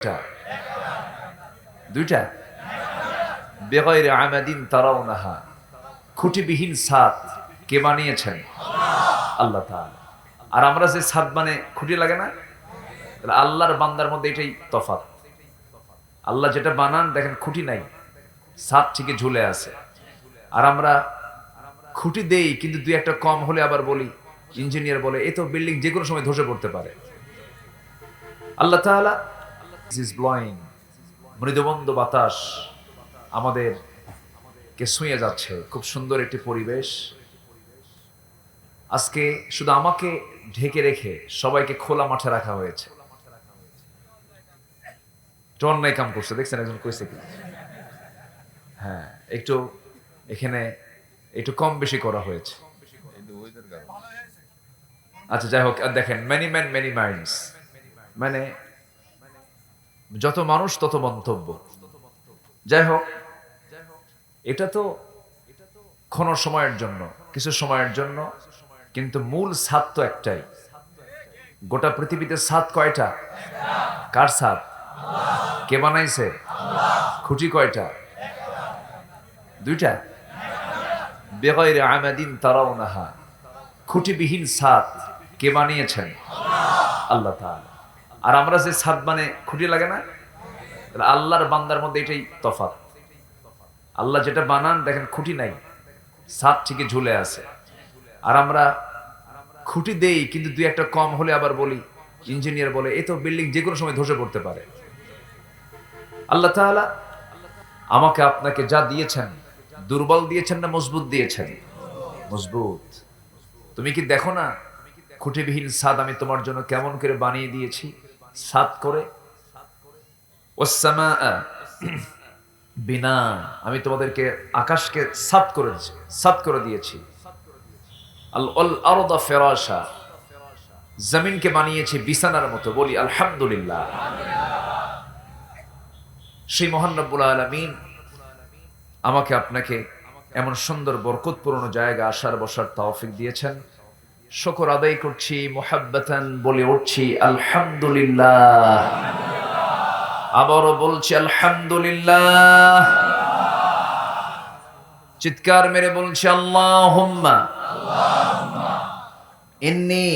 দুইটা দুইটা বেগয়রে আমাদিন তারাউনাহা, খুঁটিবিহীন ছাদ কে বানিয়েছেন? আল্লাহ তাআলা। আর আমরা যে ছাদ মানে খুঁটি লাগে না, তাহলে আল্লাহর বান্দার মধ্যে এটাই তফাৎ। আল্লাহ যেটা বানান দেখেন খুঁটি নাই, ছাদ ঠিকই ঝুলে আছে। আর আমরা খুঁটি দেই, কিন্তু দুই একটা কম হলে আবার বলি, ইঞ্জিনিয়ার বলে এই তো বিল্ডিং যে কোনো সময় ধসে পড়তে পারে। আল্লাহ তাআলা ইজ ব্লোয়িং, মৃদুমন্দ বাতাস আমাদের কে ছুঁয়ে যাচ্ছে। খুব সুন্দর একটি পরিবেশ। আজকে শুধু আমাকে ঢেকে রেখে সবাইকে খোলা মাঠে রাখা হয়েছে। অন্যায় কাম করছে, দেখছেন একজন কইছে কি? হ্যাঁ, একটু এখানে একটু কম বেশি করা হয়েছে। আচ্ছা যাই হোক, দেখেন মেনি ম্যান মেনি মাইন্ডস, মানে যত মানুষ তত মন্তব্য। যাই হোক, এটা তো ক্ষণ সময়ের জন্য, কিছু সময়ের জন্য, কিন্তু মূল ছাদ তো একটাই। গোটা পৃথিবীতে ছাদ কয়টা? কার ছাদ? কে বানাইছে? খুঁটি কয়টা? দুইটা। বেগয়রে আমাদিন তারাউনাহা, খুঁটিবিহীন ছাদ কে বানিয়েছেন? আল্লাহ তাআলা। আর আমরা যে ছাদ মানে খুঁটি লাগে না, তাহলে আল্লাহর বান্দার মধ্যে এটাই তফাৎ। আল্লাহ যেটা বানান দেখেন খুঁটি নাই, ছাদ ঠিকই ঝুলে আছে। আর আমরা খুঁটি দেই, কিন্তু দুই একটা কম হলে আবার বলি, ইঞ্জিনিয়ার বলে এই তো বিল্ডিং যে কোনো সময় ধসে পড়তে পারে। আল্লাহ তাআলা আমাকে আপনাকে যা দিয়েছেন, দুর্বল দিয়েছেন না মজবুত দিয়েছেন? মজবুত। তুমি কি দেখো না খুঁটিবিহীন ছাদ আমি তোমার জন্য কেমন করে বানিয়ে দিয়েছি? ছাদ করে ওয়াসসামাআ বিনা, আমি তোমাদেরকে আকাশকে ছাদ করে দিয়েছি। আল আরদা ফিরাশা, জমিনকে বানিয়েছি বিছানার মতো। বলি আলহামদুলিল্লাহ। সেই মহান রব্বুল আলামিন আমাকে আপনাকে এমন সুন্দর বরকতপূর্ণ জায়গা আসার বসার তৌফিক দিয়েছেন। শুকর আদায় করছি, মুহাব্বাতান বলে উঠছি আলহামদুলিল্লাহ। আবারও বলছি আলহামদুলিল্লাহ। চিৎকার মেরে বলছি আল্লাহুম্মা ইন্নী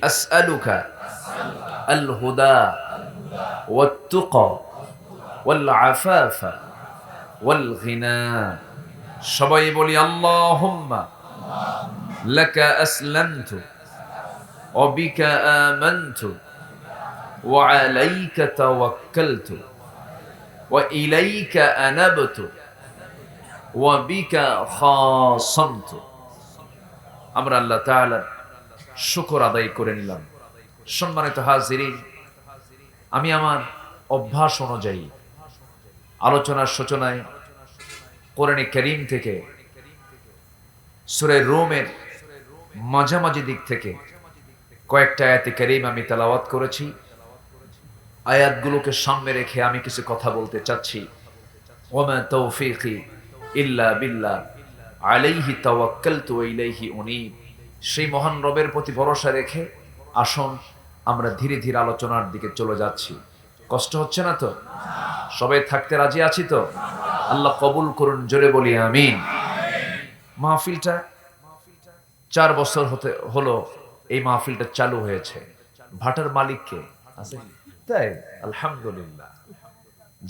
আসআলুকা আল হুদা ওয়াত তুকা ওয়াল আফাফা ওয়াল গিনা। সবাই বলি আল্লাহুম্মা লাকা আসলামতু ওয়া বিকা আমানতু ওয়া আলাইকা তাওয়াক্কালতু ওয়া ইলাইকা আনাবতু ওয়া বিকা খাসামতু। আমরা আল্লাহ তাআলার শুকর আদায় করে নিলাম। সম্মানিত হাজিরিন, আমি আমার অভ্যাস অনুযায়ী আলোচনার সূচনায় কোরআনে কারীম থেকে সূরা রুমের মাঝামাঝি দিক থেকে কয়েকটা আয়াতে কারীম আমি তেলাওয়াত করেছি। আয়াতগুলোকে সামনে রেখে আমি কিছু কথা বলতে চাচ্ছি। ওয়ামা তাওফীকি ইল্লা বিল্লাহ আলাইহি তাওয়াক্কালতু ওয়া ইলাইহি উনীব। সেই মহান রবের প্রতি ভরসা রেখে আসুন আমরা ধীরে ধীরে আলোচনার দিকে চলে যাচ্ছি। কষ্ট হচ্ছে না তো? সবাই থাকতে রাজি আছি তো? আল্লাহ কবুল করুন, জোরে বলি আমিন। মাহফিলটা 4 বছর হলো এই মাহফিলটা চালু হয়েছে। ভাটার মালিক কে আছে? তাই আলহামদুলিল্লাহ।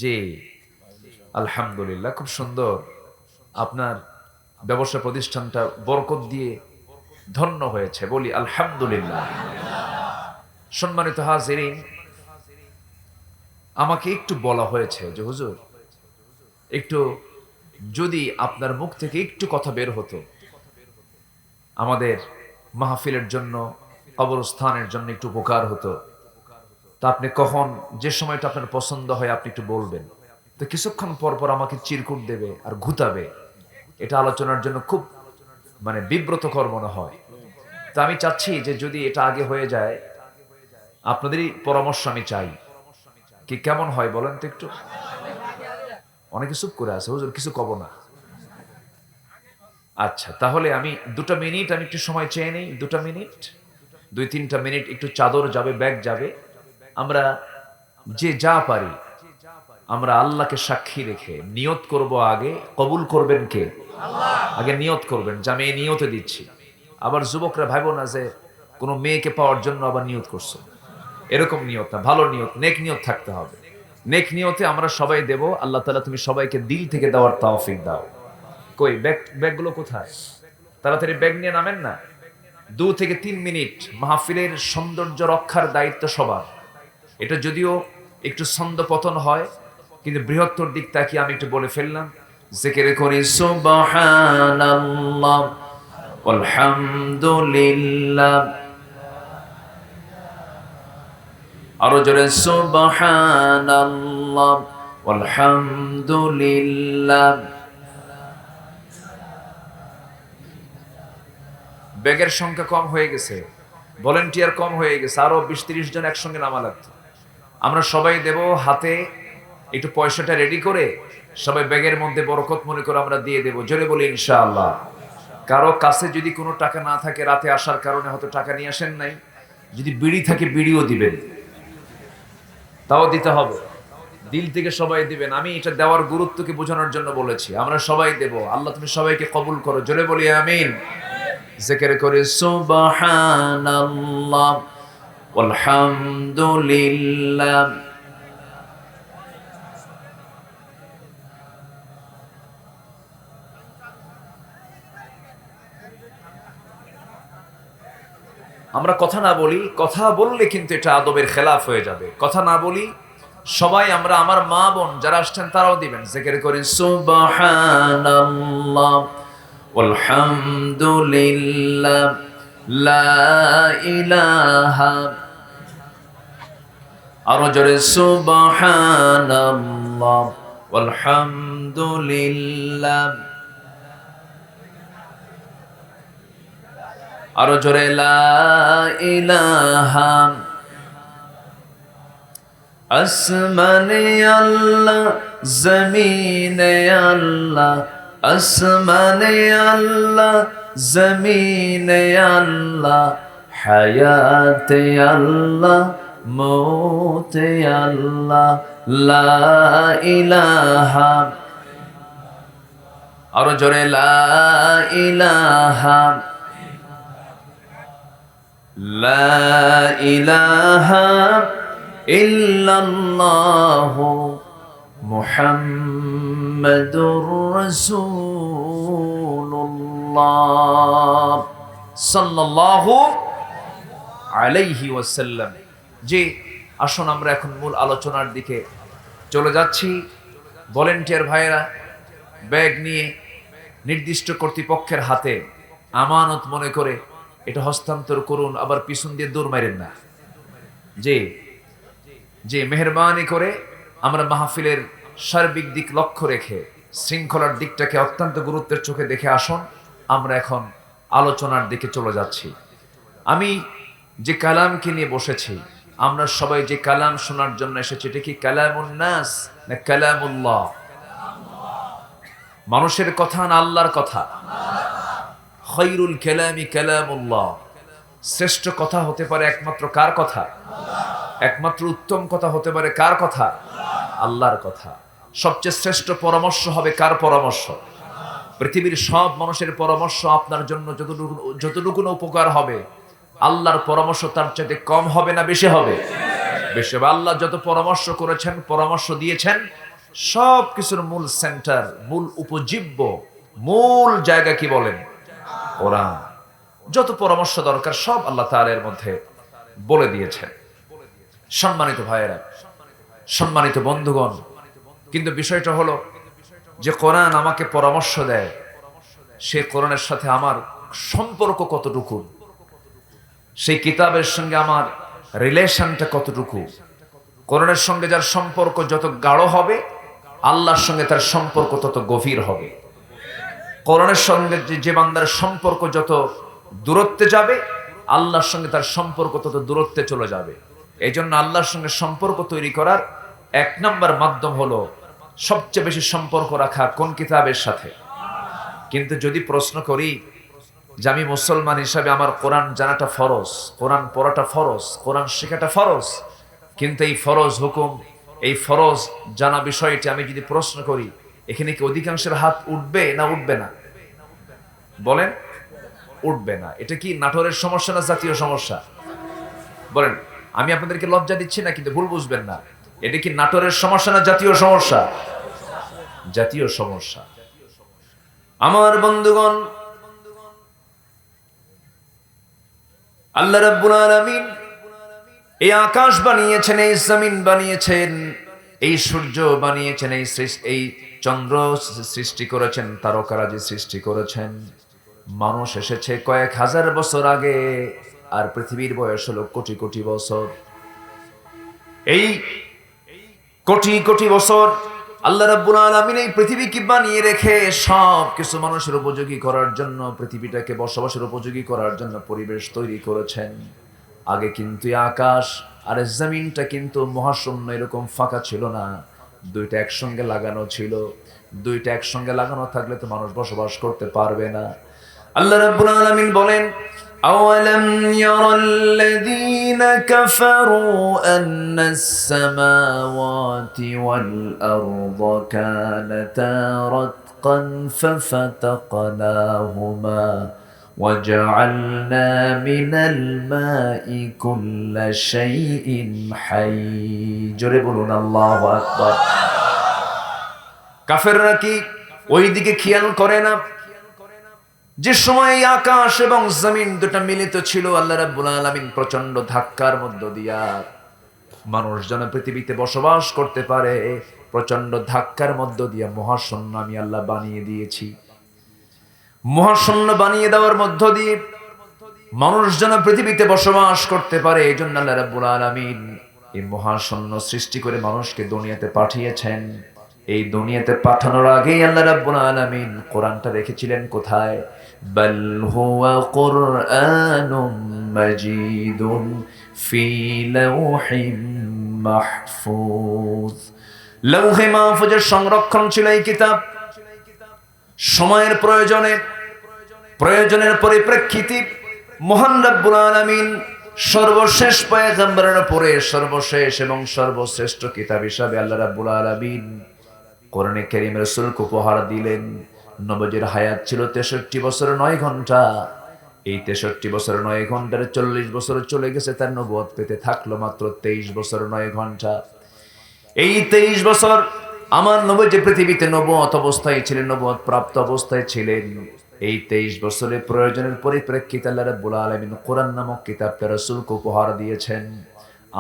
জি আলহামদুলিল্লাহ, খুব সুন্দর। আপনার ব্যবসা প্রতিষ্ঠানটা বরকত দিয়ে ধন্য হয়েছে, বলি আলহামদুলিল্লাহ। সম্মানিত হাজিরিন, আমাকে একটু বলা হয়েছে যে হুজুর, একটু যদি আপনার মুখ থেকে একটু কথা বের হতো আমাদের মাহফিলের জন্য, কবরস্থানের জন্য একটু উপকার হতো। তা আপনি কখন, যে সময়টা আপনার পছন্দ হয় আপনি একটু বলবেন। তো কিছুক্ষণ পর পর আমাকে চিরকুট দেবে আর ঘুতাবে। এটা আলোচনার জন্য খুব মানে বিব্রতকর মনে হয়। তা আমি চাচ্ছি যে যদি এটা আগে হয়ে যায়, আপনাদেরই পরামর্শ আমি চাই। কি কেমন হয় বলেন তো একটু? অনেকে চুপ করে আছে, হুজুর কিছু কব না। আচ্ছা, তাহলে আমি 2টা মিনিট আমি একটু সময় চেয়ে নেই। 2টা মিনিট, 2-3টা মিনিট একটু চাদর যাবে, ব্যাগ যাবে। আমরা যে যা পারি আমরা আল্লাহকে সাক্ষী রেখে নিয়ত করব, আগে কবুল করবেন কে? আগে নিয়ত করবেন যে আমি এই নিয়তে দিচ্ছি। আবার যুবকরা ভাইবো না যে কোনো মেয়েকে পাওয়ার জন্য আবার নিয়ত করছো, এরকম নিয়ত না, ভালো নিয়ত, নেক নিয়ত থাকতে হবে। নেক নিয়তে আমরা সবাই দেব। আল্লাহ তাআলা তুমি সবাইকে দিল থেকে দেওয়ার তৌফিক দাও। কই ব্যাগগুলো কোথায়? তাড়াতাড়ি ব্যাগ নিয়ে নামেন না। 2 থেকে 3 মিনিট মাহফিলের সৌন্দর্য রক্ষার দায়িত্ব সবার। এটা যদিও একটু ছন্দ পতন হয়, কিন্তু বৃহত্তর দিক তাকিয়ে আমি একটু বলে ফেললাম। জিকির করি সুবহানাল্লাহ আলহামদুলিল্লাহ, আরো জোরে সুবহানাল্লাহ আলহামদুলিল্লাহ। ব্যাগের সংখ্যা কম হয়ে গেছে, ভলেন্টিয়ার কম হয়ে গেছে, আরো 20-30 জন একসঙ্গে নামা লাগতো। আমরা সবাই দেব। হাতে একটু পয়সাটা রেডি করে সবাই ব্যাগের মধ্যে বরকত মনে করে আমরা দিয়ে দেব। জোরে বলি ইনশাআল্লাহ। কারো কাছে যদি কোনো টাকা না থাকে, রাতে আসার কারণে হয়তো টাকা নিয়ে আসেন নাই, যদি বিড়ি থাকে বিড়িও দিবেন, তাও দিতে হবে। দিল থেকে সবাই দিবেন। আমি এটা দেওয়ার গুরুত্বকে বোঝানোর জন্য বলেছি। আমরা সবাই দেব। আল্লাহ তুমি সবাইকে কবুল করো। জোরে বলি আমিন। জিকির করে সুবহানাল্লাহ আলহামদুলিল্লাহ। আমরা কথা না বলি, কথা বললে কিন্তু এটা আদবের খেলাফ হয়ে যাবে। কথা না বলি সবাই আমরা, আমার মা বোন যারা আসছেন তারাও দিবেন। জিকির করি সুবহানাল্লাহ আলহামদুলিল্লাহ লা ইলাহা, আরো জোরে সুবহানাল্লাহ আলহামদুলিল্লাহ, আরো জোরে লা ইলাহা। আসমানে আল্লাহ জমিনে আল্লাহ, আসমানে আল্লাহ জমিনে আল্লাহ, হায়াতে আল্লাহ মৌতে আল্লাহ, লা ইলাহা, আরো জোরে লা ইলাহা, লা ইলাহা ইল্লাল্লাহু মুহাম্মাদুর রাসূলুল্লাহ সাল্লাল্লাহু আলাইহি ওয়াসাল্লাম। জি, আসুন আমরা এখন মূল আলোচনার দিকে চলে যাচ্ছি। ভলেন্টিয়ার ভাইয়েরা ব্যাগ নিয়ে নির্দিষ্ট কর্তৃপক্ষের হাতে আমানত মনে করে এটা হস্তান্তর করুন। আবার পিছন দিয়ে দৌড় মারেন না। জি জি, মেহেরবানি করে আমরা মাহফিলের সার্বিক দিক লক্ষ্য রেখে শৃঙ্খলার দিকটাকে অত্যন্ত গুরুত্বের চোখে দেখে আসুন। আমরা এখন আলোচনার দিকে চলে যাচ্ছি। আমি যে কালামকে নিয়ে বসেছি, আমরা সবাই যে কালাম শোনার জন্য এসেছি, এটা কি কালামুন নাস না কালামুল্লাহ? মানুষের কথা না আল্লাহর কথা? খায়রুল কালামি কালামুল্লাহ। শ্রেষ্ঠ কথা হতে পারে একমাত্র কার কথা? একমাত্র উত্তম কথা হতে পারে কার কথা? আল্লাহর কথা। সবচেয়ে শ্রেষ্ঠ পরামর্শ হবে কার পরামর্শ? পৃথিবীর সব মানুষের পরামর্শ আপনার জন্য যতটুকু না উপকার হবে, আল্লাহর পরামর্শ তার চাইতে কম হবে না বেশি হবে? বেশি হবে। আল্লাহ যত পরামর্শ করেছেন, পরামর্শ দিয়েছেন, সব কিছুর মূল সেন্টার, মূল উপজীব্য, মূল জায়গা কি বলেন? কোরআন। যত পরামর্শ দরকার সব আল্লাহ তাআলা এর মধ্যে বলে দিয়েছেন। সম্মানিত ভাইয়েরা, সম্মানিত বন্ধুগণ, কিন্তু বিষয়টা হলো যে কোরআন আমাকে পরামর্শ দেয়, সে কোরআনের সাথে আমার সম্পর্ক কতটুকু, সেই কিতাবের সঙ্গে আমার রিলেশনটা কতটুকু। কোরআনের সঙ্গে যার সম্পর্ক যত গাঢ় হবে, আল্লাহর সঙ্গে তার সম্পর্ক তত গভীর হবে। কোরআনের সঙ্গে যে বান্দার সম্পর্ক যত দূরত্বে যাবে, আল্লাহর সঙ্গে তার সম্পর্ক তত দূরত্বে চলে যাবে। এই জন্য আল্লাহর সঙ্গে সম্পর্ক তৈরি করার 1 নম্বর মাধ্যম হলো সবচেয়ে বেশি সম্পর্ক রাখা কোন কিতাবের সাথে? কিন্তু যদি প্রশ্ন করি যে আমি মুসলমান হিসাবে আমার কোরআন জানাটা ফরজ, কোরআন পড়াটা ফরজ, কোরআন শেখাটা ফরজ, কিন্তু এই ফরজ হুকুম, এই ফরজ জানা বিষয়টি আমি যদি প্রশ্ন করি, এখানে কি অধিকাংশের হাত উঠবে না উঠবে না? বলেন, উঠবে না। এটা কি নাটোরের সমস্যা না জাতীয় সমস্যা? বলেন, আমি আপনাদেরকে লজ্জা দিচ্ছি না, কিন্তু ভুল বুঝবেন না। এটা কি নাটোরের সমস্যা না জাতীয় সমস্যা? জাতীয় সমস্যা। আমার বন্ধুগণ, আল্লাহ রাব্বুল আলামিন এই আকাশ বানিয়েছেন, এই জমিন বানিয়েছেন, এই সূর্য বানিয়েছেন, এই চন্দ্র সৃষ্টি করেছেন, তারকারাজি সৃষ্টি করেছেন। মানুষ এসেছে কয়েক হাজার বছর আগে, আর পৃথিবীর বয়স হলো কোটি কোটি বছর। এই কোটি কোটি বছর আল্লাহ রাব্বুল আলামিন এই পৃথিবীকে বানিয়ে রেখে সব কিছু মানুষের উপযোগী করার জন্য, পৃথিবীটাকে বসবাসের উপযোগী করার জন্য পরিবেশ তৈরি করেছেন। আগে কিন্তু আকাশ আর জমিনটা কিন্তু মহাশূন্য এরকম ফাঁকা ছিল না, দুইটা একসঙ্গে লাগানো ছিল। দুইটা একসঙ্গে লাগানো থাকলে তো মানুষ বসবাস করতে পারবে না। আল্লাহ রাব্বুল আলামিন বলেন, أولم ير الذين كفروا أن السماوات والأرض كانتا رتقا ففتقناهما وجعلنا من الماء كل شيء حي জোরে বলুন আল্লাহু আকবার। কাফেররা কি ওই দিকে খেয়াল করে না যে সময় আকাশ এবং জমিন দুটো মিলিত ছিল? আল্লাহ রাব্বুল আলামিন প্রচন্ড ধাক্কার মধ্য দিয়া মানুষ যেন পৃথিবীতে বসবাস করতে পারে, প্রচন্ড ধাক্কার মধ্য দিয়া মহাশূন্য আমি আল্লাহ বানিয়ে দিয়েছি। মহাশূন্য বানিয়ে দেওয়ার মধ্য দিয়ে মানুষ যেন পৃথিবীতে বসবাস করতে পারে, এই জন্য আল্লাহ রাব্বুল আলামিন এই মহাশূন্য সৃষ্টি করে মানুষকে দুনিয়াতে পাঠিয়েছেন। এই দুনিয়াতে পাঠানোর আগেই আল্লাহ রাব্বুল আলামিন কোরআনটা রেখেছিলেন কোথায়? বাল হুয়া কুরআনুম মাজিদুন ফি লাওহিম মাহফুজ। লৌহে মাহফুজের সংরক্ষণ ছিল এই কিতাব। সময়ের প্রয়োজনের পরিপ্রেক্ষিতে মহান রাব্বুল আলামিন সর্বশেষ পয়গম্বরের পরে সর্বশেষ এবং সর্বশ্রেষ্ঠ কিতাব হিসাবে আল্লাহ রাব্বুল আলামিন কোরআনে কারীম রাসূলকে উপহার দিলেন। নবীর হায়াত ছিল 63 বছর 9 ঘন্টা। এই 63 বছর 9 ঘন্টার 40 বছর চলে গেছে, তার নবুয়ত পেতে থাকলো মাত্র 23 বছর 9 ঘন্টা। এই 23 বছর আমার নবী যে পৃথিবীতে নবুয়ত অবস্থায় ছিলেন, নবুয়ত প্রাপ্ত অবস্থায় ছিলেন, এই 23 বছরের প্রয়োজনের পরিপ্রেক্ষিতে আল্লাহ রাব্বুল আলামিন কোরআন নামক কিতাবটা রাসূলকে উপহার দিয়েছেন।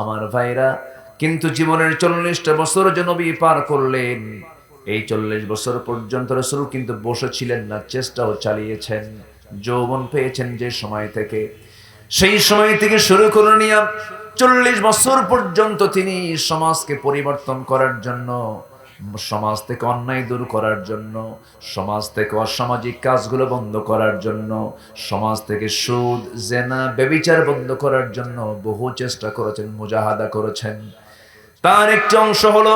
আমার ভাইরা, কিন্তু জীবনের 40টা বছর যে নবী পার করলেন, এই 40 বছর পর্যন্ত রাসূল কিন্তু বসেছিলেন না, চেষ্টাও চালিয়েছেন। যৌবন পেয়েছেন যে সময় থেকে, সেই সময় থেকে শুরু করে নিয়ে 40 বছর পর্যন্ত তিনি সমাজকে পরিবর্তন করার জন্য, সমাজ থেকে অন্যায় দূর করার জন্য, সমাজ থেকে অসামাজিক কাজগুলো বন্ধ করার জন্য, সমাজ থেকে সুদ, জেনা, ব্যভিচার বন্ধ করার জন্য বহু চেষ্টা করেছেন, মুজাহাদা করেছেন। তার একটি অংশ হলো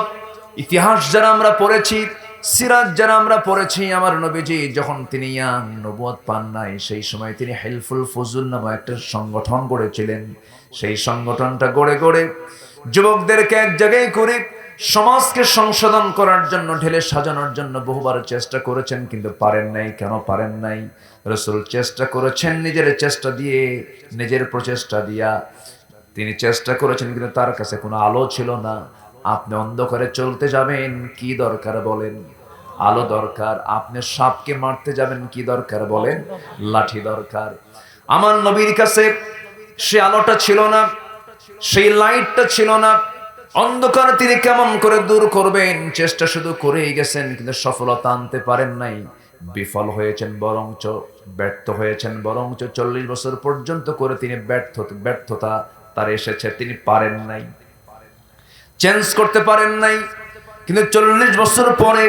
ইতিহাস যারা আমরা পড়েছি, সিরাত যারা আমরা পড়েছি, আমার নবীজি যখন তিনি নবুয়ত পান নাই, সেই সময় তিনি হেলফুল ফুজুল নামে একটা সংগঠন গড়েছিলেন। সেই সংগঠনটা গড়ে যুবকদেরকে এক জায়গায় করে সমাজকে সংশোধন করার জন্য, ঢেলে সাজানোর জন্য বহুবার চেষ্টা করেছেন, কিন্তু পারেন নাই। কেন পারেন নাই? রাসূল চেষ্টা করেছেন নিজের চেষ্টা দিয়ে, নিজের প্রচেষ্টা দিয়া তিনি চেষ্টা করেছেন, কিন্তু তার কাছে কোনো আলো ছিল না। আপনি অন্ধকারে চলতে যাবেন, কি দরকার বলেন? আলো দরকার। আপনি সাপকে মারতে যাবেন, কি দরকার বলেন? লাঠি দরকার। আমার নবীর কাছে সে আলোটা ছিল না, সেই লাইটটা ছিল না। অন্ধকার তিনি কেমন করে দূর করবেন? চেষ্টা শুধু করেই গেছেন, কিন্তু সফলতা আনতে পারেন নাই। বিফল হয়েছেন, বরঞ্চ ব্যর্থ হয়েছেন। বরঞ্চ 40 বছর পর্যন্ত করে তিনি ব্যর্থতা তার এসেছে, তিনি পারেন নাই, চেঞ্জ করতে পারেন নাই। কিন্তু 40 বছর পরে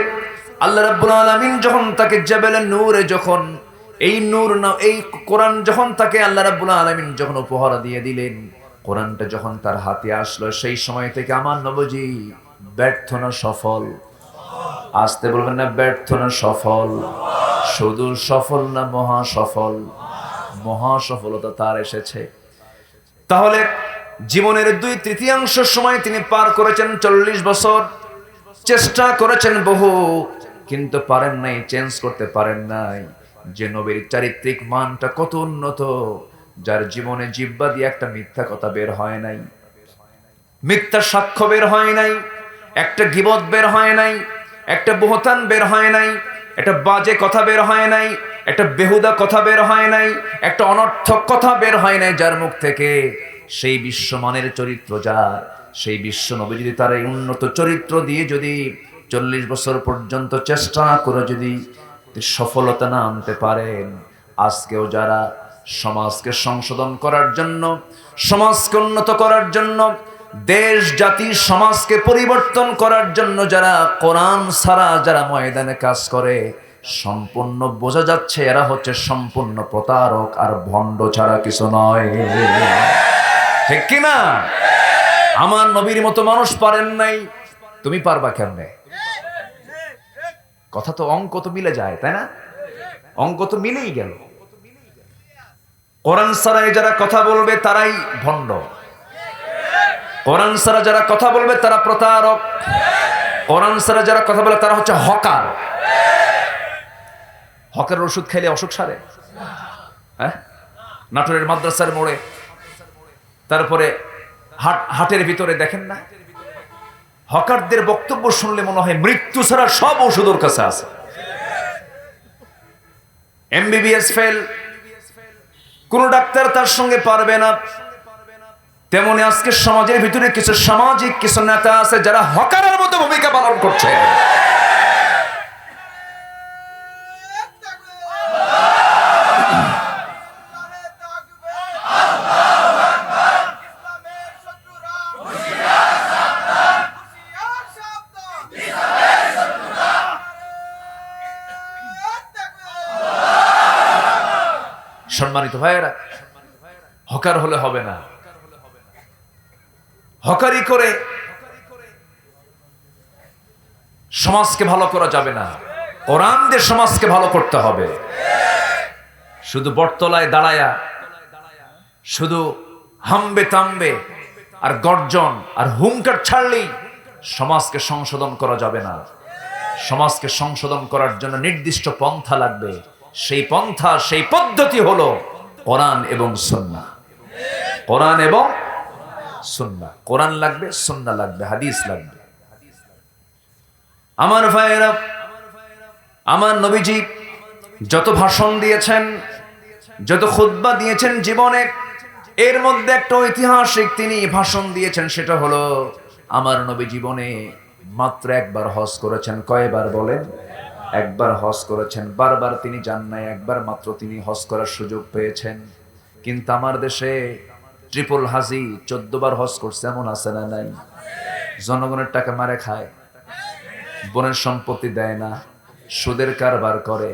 আল্লাহ রাব্বুল আলামিন যখন তাকে জাবেলে নূরে, যখন এই নূর না, এই কোরআন যখন তাকে আল্লাহ রাব্বুল আলামিন যখন উপহার দিয়ে দিলেন, কোরআনটা যখন তার হাতে আসলো, সেই সময় থেকে আমার নবীজি ব্যর্থ না সফল? আসতে বলবেন না, ব্যর্থ না সফল? শুধু সফল না, মহা সফল। মহা সফলতা তার এসেছে। তাহলে জীবনের 2/3 সময় তিনি পার করেছেন 40 বছর। চেষ্টা করেছেন বহু, কিন্তু পারেন নাই, চেঞ্জ করতে পারেন নাই যে নবীর চারিত্রিক মানটা কত উন্নত, যার জীবনে জিহ্বা দিয়ে একটা মিথ্যা কথা বের হয় নাই, মিথ্যা সাক্ষ্য বের হয় নাই, একটা গীবত বের হয় নাই, একটা বহতান বের হয় নাই, একটা বাজে কথা বের হয় নাই, একটা বেহুদা কথা বের হয় নাই, একটা অনর্থক কথা বের হয় নাই যার মুখ থেকে। সেই বিশ্বমানের চরিত্র যার, সেই বিশ্ব নবী যদি তার এই উন্নত চরিত্র দিয়ে যদি 40 বছর পর্যন্ত চেষ্টা করে যদি সফলতা না আনতে পারেন, আজকেও যারা সমাজকে সংশোধন করার জন্য, সমাজকে উন্নত করার জন্য, দেশ জাতি সমাজকে পরিবর্তন করার জন্য যারা কোরআন ছাড়া যারা ময়দানে কাজ করে, সম্পূর্ণ বোঝা যাচ্ছে এরা হচ্ছে সম্পূর্ণ প্রতারক আর ভণ্ড ছাড়া কিছু নয়। ঠিক কিনা? আমার নবীর মতো মানুষ পারেন নাই, তুমি পারবা কেমনে? কথা তো অঙ্ক তো মিলে যায়, তাই না? অঙ্ক তো মিলেই গেল। কোরআন ছাড়া যারা কথা বলবে তারাই ভণ্ড, কোরআন ছাড়া যারা কথা বলবে তারা প্রতারক, কোরআন ছাড়া যারা কথা বলে তারা হচ্ছে হকার। হকের ওষুধ খাইলে অসুখ সারে? হ্যাঁ, নাটোরের মাদ্রাসার মোড়ে, তারপরে হাটের ভিতরে দেখেন না, হকারদের বক্তব্য শুনলে মনে হয় মৃত্যু ছাড়া সব ওষুধ ওর কাছে আছে। MBBS ফেল, কোন ডাক্তার তার সঙ্গে পারবে না। তেমনি আজকে সমাজের ভিতরে কিছু সামাজিক কিছু নেতা আছে যারা হকারের মতো ভূমিকা পালন করছে। সম্মানিত ভাইয়েরা, হকার হলে হবে না, হকারি করে সমাজকে ভালো করা যাবে না। কোরআন দিয়ে সমাজকে ভালো করতে হবে। শুধু বটতলায় দাঁড়ায়া শুধু হামবে তামবে আর গর্জন আর হুঙ্কার ছাড়লেই সমাজকে সংশোধন করা যাবে না। সমাজকে সংশোধন করার জন্য নির্দিষ্ট পন্থা লাগবে। সেই পন্থা, সেই পদ্ধতি হলো কোরআন এবং সুন্নাহ। কোরআন এবং সুন্নাহ, কোরআন লাগবে, সুন্নাহ লাগবে, হাদিস লাগবে। আমার ভাইয়েরা, আমার নবীজি যত ভাষণ দিয়েছেন, যত খুতবা দিয়েছেন জীবনে, এর মধ্যে একটা ঐতিহাসিক তিনি ভাষণ দিয়েছেন, সেটা হলো আমার নবী জীবনে মাত্র একবার হজ করেছেন। কয়বার বলেন? একবার হজ করেছেন। বারবার তিনি যান নাই, একবার মাত্র তিনি হজ করার সুযোগ পেয়েছেন। কিন্তু আমার দেশে ট্রিপল হাজি 14 বার হজ করছে, এমন আছে না নাই? জনগণের টাকা মারে খায়, বোনের সম্পত্তি দেয় না, সুদের কারবার করে,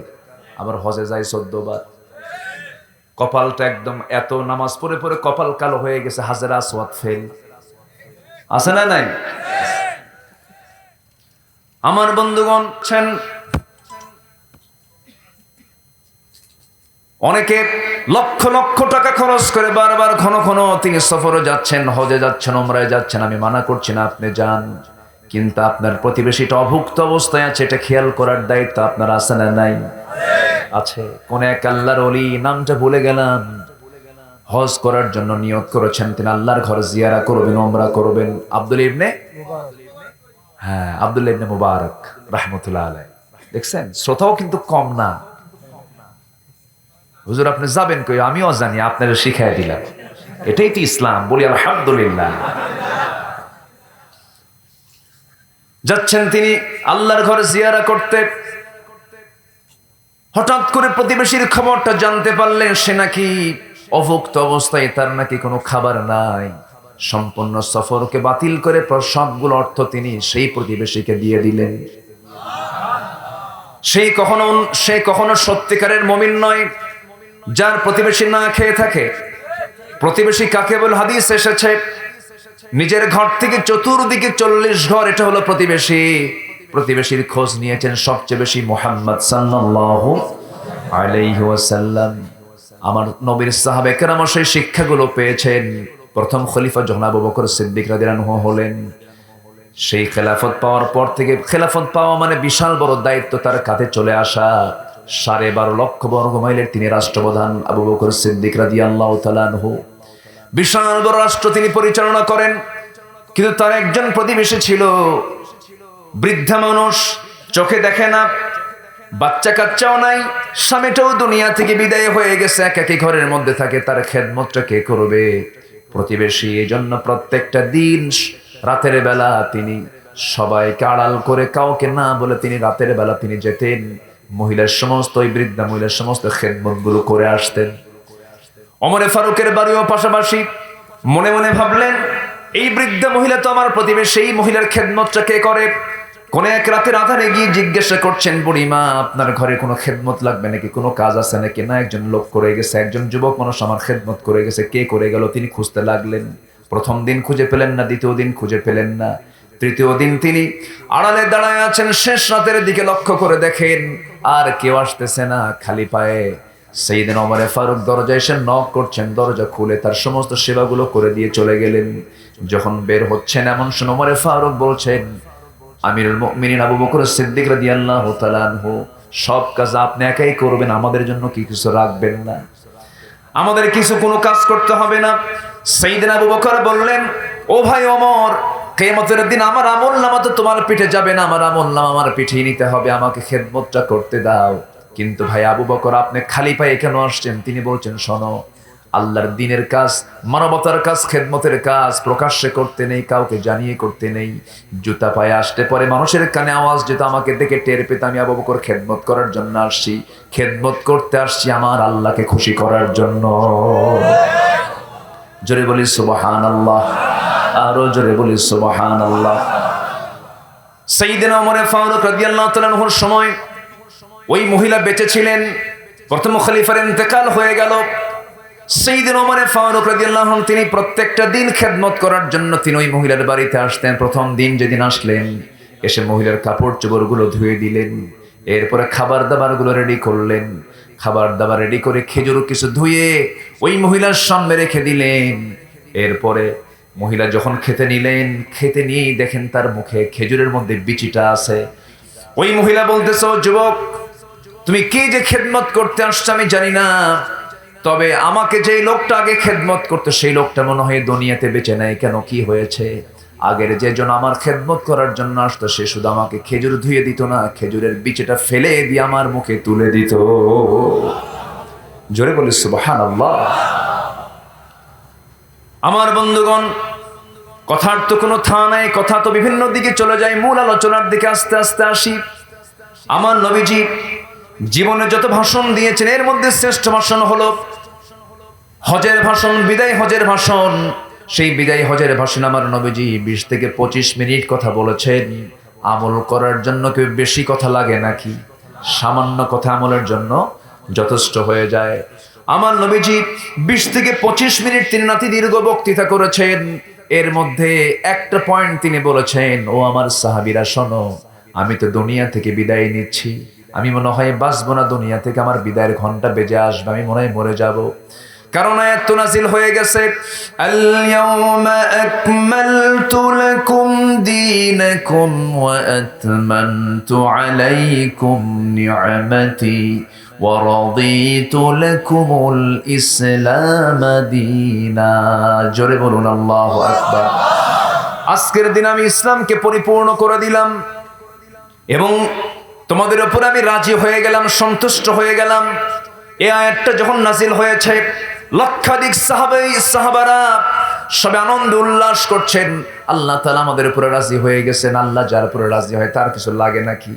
আবার হজে যায় 14 বার। কপালটা একদম এত নামাজ পড়ে পড়ে কপাল কালো হয়ে গেছে, হাজার আসওয়াদ ফেল। আছে না নাই? আমার বন্ধুগণ ছেন, অনেকে লক্ষ লক্ষ টাকা খরচ করে বারবার ঘন ঘন তিনি সফরে যাচ্ছেন, হজে যাচ্ছেন, উমরায় যাচ্ছেন। আমি মানা করছি না, আপনি যান, কিন্তু আপনার প্রতিবেশীটা অভুক্ত অবস্থায় আছে, এটা খেয়াল করার দায়িত্ব আপনার আছে না নাই? আছে। কোন এক আল্লাহর ওলি, নামটা ভুলে গেলাম, হজ করার জন্য নিয়ত করেছেন, তিনি আল্লাহর ঘর জিয়ারা করবেন, উমরা করবেন। আব্দুল ইবনে, হ্যাঁ, আব্দুল্লাহ ইবনে মুবারক রাহমাতুল্লাহ আলাইহি। দেখছেন, শ্রোতাও কিন্তু কম না। হুজুর আপনি যাবেন কই? আমিও জানি, আপনারা শিখাই দিলাম। এটাই তো ইসলাম, বলি আলহামদুলিল্লাহ। যাচ্ছেন তিনি আল্লাহর ঘরে জিয়ারা করতে। হঠাৎ করে প্রতিবেশীর খবরটা জানতে পারলেন, সে নাকি অভুক্ত অবস্থায়, তার নাকি কোনো খাবার নাই। সম্পূর্ণ সফরকে বাতিল করে সবগুলো অর্থ তিনি সেই প্রতিবেশীকে দিয়ে দিলেন। সে কখনো সত্যিকারের মুমিন নয় যার প্রতিবেশী না খেয়ে থাকে। প্রতিবেশী কাকে বলে? হাদিস এসেছে, নিজের ঘর থেকে চতুর্দিকে 40 ঘর, এটা হলো প্রতিবেশী। প্রতিবেশীর খোঁজ নিয়েছেন সবচেয়ে বেশি মুহাম্মদ সাল্লাল্লাহু আলাইহি ওয়াসাল্লাম। আমার নবীর সাহাবে কেরাম সেই শিক্ষাগুলো পেয়েছেন। প্রথম খলিফা যখন আবু বকর সিদ্দিক রাদিয়াল্লাহু আনহু হলেন, সেই খেলাফত পাওয়ার পর থেকে, খেলাফত পাওয়া মানে বিশাল বড় দায়িত্ব তার কাঁধে চলে আসা। 12.5 লক্ষ বর্গ মাইলের তিনি রাষ্ট্রপ্রধান আবু বকর সিদ্দিক রাদিয়াল্লাহু তাআলা আনহু। বিশাল বড় রাষ্ট্র তিনি পরিচালনা করেন, কিন্তু তার একজন প্রতিবেশী ছিল, বৃদ্ধা মানুষ, চোখে দেখে না, বাচ্চা কাচ্চাও নাই, স্বামীটাও দুনিয়া থেকে বিদায় হয়ে গেছে, একাকী ঘরের মধ্যে থাকে, তার খেদমতটা কে করবে? প্রতিবেশী। এই জন্য প্রত্যেকটা দিন রাতের বেলা তিনি সবাইকে আড়াল করে, কাউকে না বলে তিনি রাতের বেলা তিনি যেতেন, মহিলার সমস্ত, ওই বৃদ্ধা মহিলার সমস্ত খেদমত গুলো করে আসতেন। ওমরে ফারুকের বাড়িও পাশাপাশি। মনে মনে ভাবলেন, এই বৃদ্ধা মহিলা তো আমার প্রতিবেশী, এই মহিলার খেদমতটা কে করে? কোন এক রাতের আধারে গিয়ে জিজ্ঞাসা করছেন, বুড়িমা আপনার ঘরে কোনো খেদমত লাগবে নাকি, কোনো কাজ আছে নাকি? না, একজন লোক করে গেছে, একজন যুবক মানুষ আমার খেদমত করে গেছে। কে করে গেল? তিনি খুঁজতে লাগলেন। প্রথম দিন খুঁজে পেলেন না, দ্বিতীয় দিন খুঁজে পেলেন না, তৃতীয় দিন তিনি আড়ালে দাঁড়ায় আছেন, শেষ রাতের দিকে লক্ষ্য করে দেখেন আর কেউ আসতেছে না, খালি পায়ে। সাইয়েদনা ওমর ফারুক দরজায় এসে নক করছেন, দরজা খুলে তার সমস্ত সেবাগুলো করে দিয়ে চলে গেলেন। যখন বের হচ্ছেন, এমন সময় ওমর ফারুক বলছেন, আমিরুল মুমিনিন আবু বকর সিদ্দিক রাদিয়াল্লাহু তাআলা আনহু, সব কাজ আপনি একাই করবেন, আমাদের জন্য কি কিছু রাখবেন না? আমাদের কিছু কোনো কাজ করতে হবে না। সাইয়েদনা আবু বকর বললেন, ও ভাই ওমর, কিয়ামতের দিন আমার আমলনামা তো তোমার পিঠে যাবে না, আমার আমলনামা আমার পিঠেই নিতে হবে, আমাকে খেদমতটা করতে দাও। কিন্তু ভাই আবু বকর, আপনি খালি পায়ে কেন আসছেন? তিনি বলছেন, শোনো, আল্লাহর দ্বীনের কাজ, মানবতার কাজ, খেদমতের কাজ প্রকাশ্যে করতে নেই, কাউকে জানিয়ে করতে নেই। জুতা পায়ে আসতে পরে মানুষের কানে আওয়াজ যেত, আমাকে দেখে টের পেতে, আমি আবু বকর খেদমত করার জন্য আসছি, খেদমত করতে আসছি আমার আল্লাহকে খুশি করার জন্য। জোরে বলি সুবহানাল্লাহ, আরো জোরে বলি সুবহানাল্লাহ। সাইয়েদনা ওমর ফারুক রাদিয়াল্লাহু তাআলা আনহুর সময় ওই মহিলা বেঁচে ছিলেন, প্রথম খলিফার ইন্তেকাল হয়ে গেল। সাইয়েদনা ওমর ফারুক রাদিয়াল্লাহু আনহু তিনি প্রত্যেকটা দিন খেদমত করার জন্য তিনি ওই মহিলার বাড়িতে আসতেন। প্রথম দিন যেদিন আসলেন, এসে মহিলার কাপড় চোপড়গুলো ধুয়ে দিলেন, এরপরে খাবার দাবার গুলো রেডি করলেন। খাবার দাবার রেডি করে খেজুর কিছু ধুয়ে ওই মহিলার সামনে রেখে দিলেন। এরপরে মহিলা যখন খেতে নিলেন, খেতে নিয়েই দেখেন তার মুখে খেজুরের মধ্যে বিচিটা আছে। ওই মহিলা বলতেছে, যুবক, তুমি কি যে খেদমত করতে আসছো আমি জানি না, তবে আমাকে যে লোকটা আগে খেদমত করতো সেই লোকটা মনে হয় দুনিয়াতে বেঁচে নাই। কেন, কি হয়েছে? আগের যে জন আমার খেদমত করার জন্য আসতো, সে শুধু আমাকে খেজুর ধুয়ে দিত না, খেজুরের বিচিটা ফেলে দিয়ে আমার মুখে তুলে দিত। জোরে বলি সুবহানাল্লাহ। আমার বন্ধুগণ, কথার তো কোনো থা নাই, কথা তো বিভিন্ন দিকে চলে যায়। মূল আলোচনার দিকে আস্তে আস্তে আসি। আমার নবীজি জীবনে যত ভাষণ দিয়েছেন, এর মধ্যে শ্রেষ্ঠ ভাষণ হলো হজের ভাষণ, বিদায় হজের ভাষণ। সেই বিদায় হজের ভাষণ আমার নবীজি 20 থেকে 25 মিনিট কথা বলেছেন। আমল করার জন্য কেউ বেশি কথা লাগে নাকি? সামান্য কথা আমলের জন্য যথেষ্ট হয়ে যায়। আমার নবীজি 20 থেকে 25 মিনিট তিনি নাতি দীর্ঘ বক্তৃতা করেছেন। এর মধ্যে একটা পয়েন্ট তিনি বলেছেন, ও আমার সাহাবীরা শোনো, আমি তো দুনিয়া থেকে বিদায় নিচ্ছি, আমি মনে হয় বাঁচবো না দুনিয়া থেকে, আমার বিদায়ের ঘন্টা বেজে আসবে, আমি মনে হয় মরে যাব। কারণ আয়াত তো নাযিল হয়ে গেছে, আল ইয়াউমা আকমালতু লাকুম দীনাকুম ওয়া আতমামতু আলাইকুম নি'মাতি ওয়া রাদিতু লাকুমুল ইসলাম দীনা। জোরে বলুন আল্লাহু আকবার। আজকের দিন আমি ইসলামকে পরিপূর্ণ করে দিলাম এবং তোমাদের উপর আমি রাজি হয়ে গেলাম, সন্তুষ্ট হয়ে গেলাম। এই আয়াতটা যখন নাযিল হয়েছে, লক্ষাধিক সাহাবারা সবে আনন্দ উল্লাস করছেন, আল্লাহ তাআলা আমাদের উপরে রাজি হয়ে গেছেন। আল্লাহ যার উপরে রাজি হয় তার কিছু লাগে নাকি?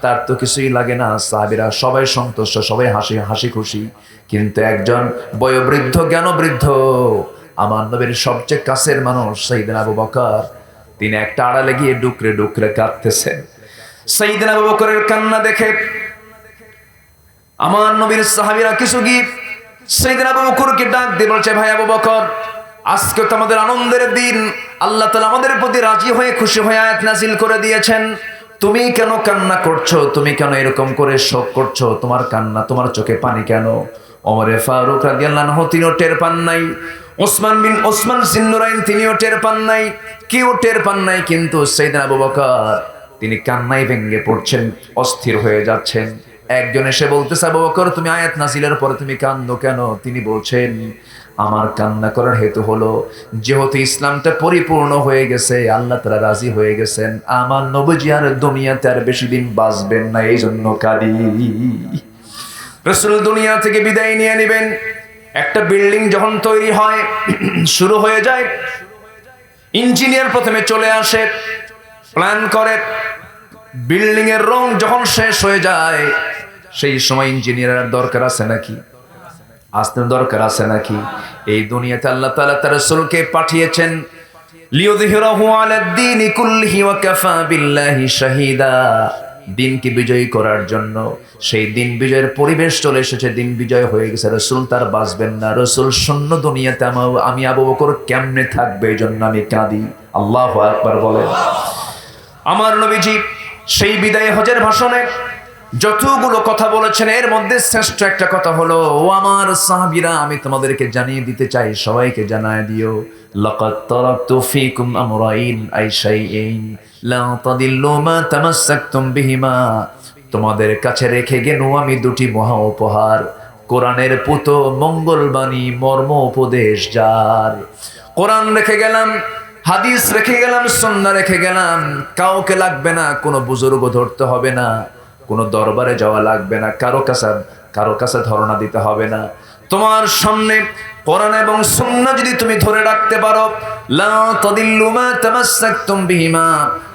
তার তো কিছুই লাগে না। সাহাবীরা সবাই সন্তুষ্ট, সবাই হাসি খুশি। কিন্তু একজন বয়োবৃদ্ধ, জ্ঞানবৃদ্ধ, আমার নবীর সবচেয়ে কাছের মানুষ সাইয়েদনা আবু বকর, তিনি একটা আড়ালে গিয়ে ডুকরে ডুকরে কাঁদতেছেন। সাইয়েদনা আবু বকরের কান্না দেখে আমার নবীর সাহাবীরা কিছু গিয়ে সাইয়েদনা আবু বকরকে ডাক দিয়ে বলছে, ভাই আবু বকর, আজকে তো আমাদের আনন্দের দিন, আল্লাহ তাআলা আমাদের প্রতি রাজি হয়ে খুশি হয়ে আয়াত নাযিল করে দিয়েছেন, তুমি কেন কান্না করছো? তুমি কেন এরকম করে শোক করছো? তোমার কান্না, তোমার চোখে পানি কেন? ওমর ফারুক রাদিয়াল্লাহু আনহু তিনিও টের পান নাই। ওসমান জিন্নুরাইন তিনিও টের পান নাই, কেউ টের পান নাই, কিন্তু সাইয়েদনা আবু বকর তিনি কান্নায় ভেঙে পড়ছেন, অস্থির হয়ে যাচ্ছেন। একজন এসে বলতেছে, আবু বকর তুমি আয়াত নাজিলের পরে তুমি কান্দো কেন? তিনি বলছেন, আমার কান্না করার হেতু হলো যেহেতু ইসলামটা পরিপূর্ণ হয়ে গেছে, আল্লাহ তাআলা রাজি হয়ে গেছেন, আমার নবী আর দুনিয়াতে আর বেশি দিন বাঁচবেন না, এই জন্য কাঁদি। রাসূল দুনিয়া থেকে বিদায় নিয়ে নেবেন। একটা বিল্ডিং যখন তৈরি হয় শুরু হয়ে যায়, ইঞ্জিনিয়ার প্রথমে চলে আসে, প্ল্যান করে। বিল্ডিং এর রং যখন শেষ হয়ে যায়, সেই সময় ইঞ্জিনিয়ারের দরকার আছে নাকি? আসতে দরকার আছে নাকি? এই দুনিয়াতে আল্লাহ তাআলা তার রাসূলকে পাঠিয়েছেন লিইয়ুযহিরাহু আলাদ-দীনি কুল্লিহি ওয়া কাফা বিল্লাহি শাহীদা, দিনকে বিজয়ী করার জন্য। সেই দিন বিজয়ের পরিবেশ চলে এসেছে, দিন বিজয় হয়ে গেছে, রাসূল তার বাঁচবেন না। রাসূল শূন্য দুনিয়াতে, আমি আবু বকর কেমনে থাকবে? এই জন্য আমি কাঁদি। আল্লাহু আকবার বলেন। আমার নবীজি সেই বিদায় হজের ভাষণে যতগুলো কথা বলেছেন, এর মধ্যে শ্রেষ্ঠ একটা কথা হলো, ও আমার সাহাবীরা, আমি তোমাদেরকে জানিয়ে দিতে চাই, সবাইকে জানায় দিও, লাকাদ তারাকতু ফীকুম আমরাইন আই শাইইন লা তাদিল্লু মা তামাসসাকতুম বিহিমা। তোমাদের কাছে রেখে গেলাম আমি দুটি মহা উপহার, কোরআনের পুত মঙ্গলবাণী, মর্ম উপদেশ যার। কোরআন রেখে গেলাম, হাদিস রেখে গেলাম, সুন্নাহ রেখে গেলাম। কাউকে লাগবে না, কোনো বুজুর্গ ধরতে হবে না, কোনো দরবারে যাওয়া লাগবে না, কারো কাছে ধরনা দিতে হবে না। তোমার সামনে কোরআন এবং সুন্নাহ যদি তুমি ধরে রাখতে পারো, লা তাদিল্লু মা তামাসসাকতুম বিহিমা,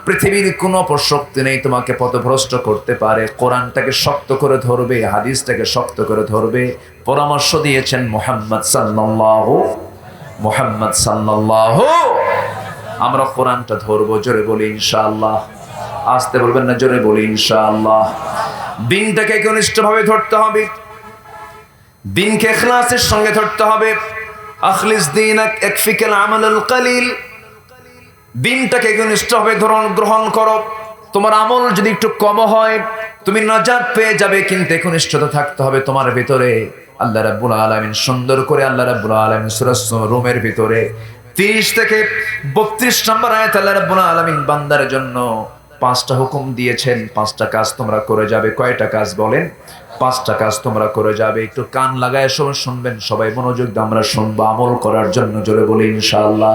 পৃথিবীর কোনো অপশক্তি নেই তোমাকে পথভ্রষ্ট করতে পারে। কোরআনটাকে শক্ত করে ধরবে, হাদিসটাকে শক্ত করে ধরবে। পরামর্শ দিয়েছেন মুহাম্মদ সাল্লাল্লাহু। আমরা কোরআনটা ধরবো, জোরে বলি ইনশাআল্লাহ। আসতে বলবেন না, জোরে বলি ইনশাআল্লাহ। দিনটাকে একনিষ্ঠভাবে ধরতে হবে, দিনকে ইখলাসের সঙ্গে ধরতে হবে। আখলিস দীনাক ইয়াকফিকাল আমালুল কলিল, দিনটাকে একনিষ্ঠভাবে গ্রহণ করো। তোমার আমল যদি একটু কম হয়, তুমি নাজাত পেয়ে যাবে, কিন্তু একনিষ্ঠতা থাকতে হবে তোমার ভিতরে। আল্লাহ রাব্বুল আলামিন সুন্দর করে, আল্লাহ রাব্বুল আলামিন সূরা রুমের ভিতরে 30 থেকে 32 নম্বর আয়াত আল্লাহ রাব্বুল আলামিন বান্দার জন্য 5টা হুকুম দিয়েছেন। 5টা কাজ তোমরা করে যাবে। কয়টা কাজ বলেন? 5টা কাজ তোমরা করে যাবে। একটু কান লাগায় শুনবেন, সবাই মনোযোগ দিয়ে আমরা শুনবো, আমল করার জন্য, জোরে বলি ইনশাআল্লাহ।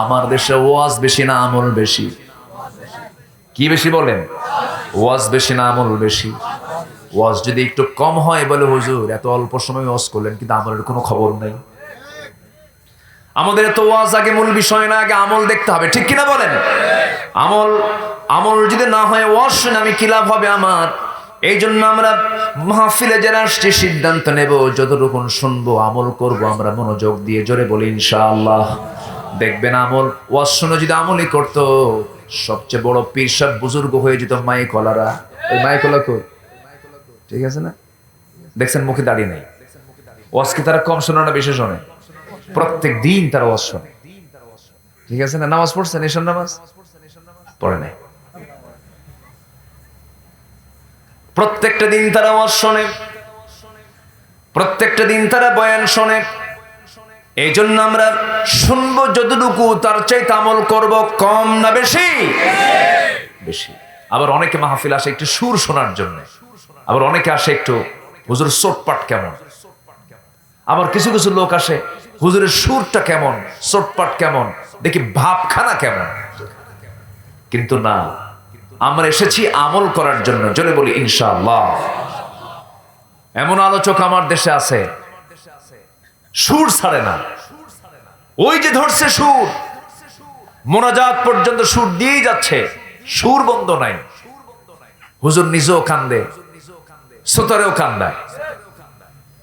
আমার দেশে ওয়াজ বেশি না আমল বেশি? কি বেশি বলেন? ওয়াজ বেশি না আমল বেশি? ওয়াজ যদি একটু কম হয়, বলে হুজুর এত অল্প সময় ওয়াজ করলেন, কিন্তু আমলের কোনো খবর নেই। আমাদের তো ওয়াজ আগে মূল বিষয় না, আগে আমল দেখতে হবে, ঠিক কিনা বলেন? আমল যদি না হয়, ওয়াজ শুনে আমি কি লাভ হবে আমার? এই জন্য আমরা মাহফিলে যারা আসছি সিদ্ধান্ত নেব, যতটুকু শুনবো আমল করব আমরা মনোযোগ দিয়ে, জোরে বলি ইনশাআল্লাহ। দেখবেন আমল, ওয়াজ শুনে যদি আমলই করতো, সবচেয়ে বড় পীর সাহেব বুজুর্গ হয়ে যেত মাইকলারা। ওই মাইকলা কই? ঠিক আছে না? দেখছেন মুখে দাঁড়িয়ে নেই। ওয়াজ কি তারা কম শোনে না বেশি শোনে? প্রত্যেক দিন তারা ওয়াজ শোনে, ঠিক আছে না? নামাজ পড়ছেন? এশার নামাজ পড়ে নাই। প্রত্যেকটা দিন তারা ওয়াজ শোনে, প্রত্যেকটা দিন তারা বয়ান শোনে। এই জন্য আমরা শুনবো যতটুকু, তার চাইতে আমল করব কম না বেশি? বেশি। আবার অনেকে মাহফিল আসে একটু সুর শোনার জন্য, আবার অনেকে আসে একটু হুজুর চোটপাট কেমন, আবার কিছু কিছু লোক আসে হুজুরের সুরটা কেমন, চোটপাট কেমন, দেখি ভাবখানা কেমন। কিন্তু না, আমরা এসেছি আমল করার জন্য, জোরে বলি ইনশাআল্লাহ। এমন আলোচক আমার দেশে আছে, সুর ছাড়ে না। ওই যে ধরছে সুর, মোনাজাত পর্যন্ত সুর দিয়েই যাচ্ছে, সুর বন্ধ নাই। হুজুর নিজেও কান্দে, শ্রোতারেও কান্দায়,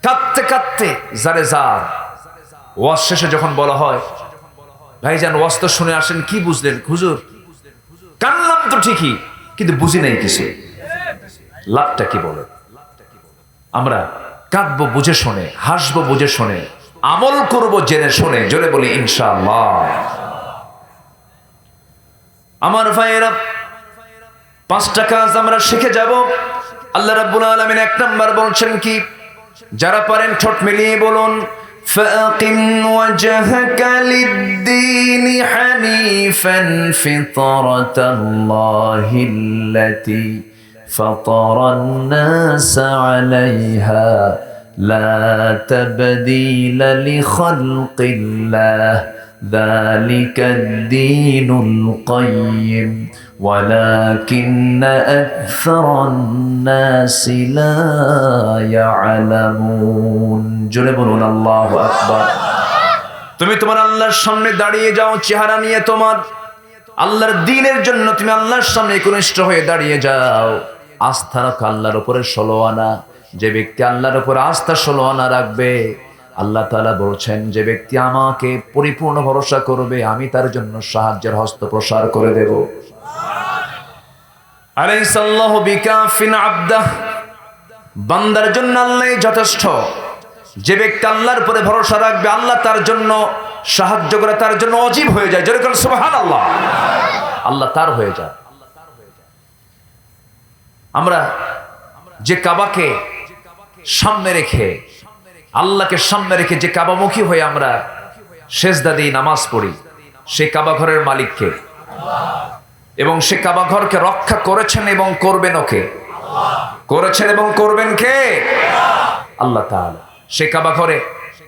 কাঁদতে কাঁদতে যারে যার। ওয়াজ শেষে যখন বলা হয়, ভাইজান ওয়াজ তো শুনে আসেন, কি বুঝলেন? হুজুর কানলাম তো ঠিকই, কিন্তু বুঝি নাই কিছু। লাভটা কি বলে? আমরা কাঁদবো বুঝে শুনে, হাসবো বুঝে শুনে, আমল করব জেনে শুনে, জোরে বলি ইনশাআল্লাহ। আমার ভাইয়েরা, 5টা কাজ আমরা শিখে যাব। আল্লাহ রাব্বুল আলামিন 1 নাম্বার বলছেন কি? যারা পারেন ঠোঁট মিলিয়ে বলুন, فأقم وجهك للدين حنيفا فطرة الله التي فطر الناس عليها لا تبديل لخلق الله ذلك الدين القيم ولكن أكثر الناس لا يعلمون জোরে বলুন আল্লাহু আকবার। তুমি তোমার আল্লাহর সামনে দাঁড়িয়ে যাও, চেহারা নিয়ে তোমার আল্লাহর দ্বীনের জন্য তুমি আল্লাহর সামনে একনিষ্ঠ হয়ে দাঁড়িয়ে যাও। আস্থা রাখো আল্লাহর উপরে 16 আনা। যে ব্যক্তি আল্লাহর উপরে আস্থা 16 আনা রাখবে, আল্লাহ তাআলা বলছেন যে ব্যক্তি আমাকে পরিপূর্ণ ভরসা করবে আমি তার জন্য সাহায্যের হস্ত প্রসার করে দেব। আলাইসাল্লাহু বিকাফিন আবদাহ, বান্দার জন্য আল্লাহ যথেষ্ট। যে ব্যক্তি আল্লাহর উপরে ভরসা রাখবে আল্লাহ তার জন্য সাহায্য করে, তার জন্য অজীব হয়ে যায়। জোরে বলুন সুবহানাল্লাহ। আল্লাহ তার হয়ে যায়। আমরা যে কাবাকে সামনে রেখে, আল্লাহকে সামনে রেখে যে কাবামুখী হয়ে আমরা সেজদা দিই, নামাজ পড়ি, সেই কাবা ঘরের মালিককে এবং সে কাবা ঘরকে রক্ষা করেছেন এবং করবেন ওকে, করেছেন এবং করবেন কে? আল্লাহ তাআলা। সে কাবা ঘরে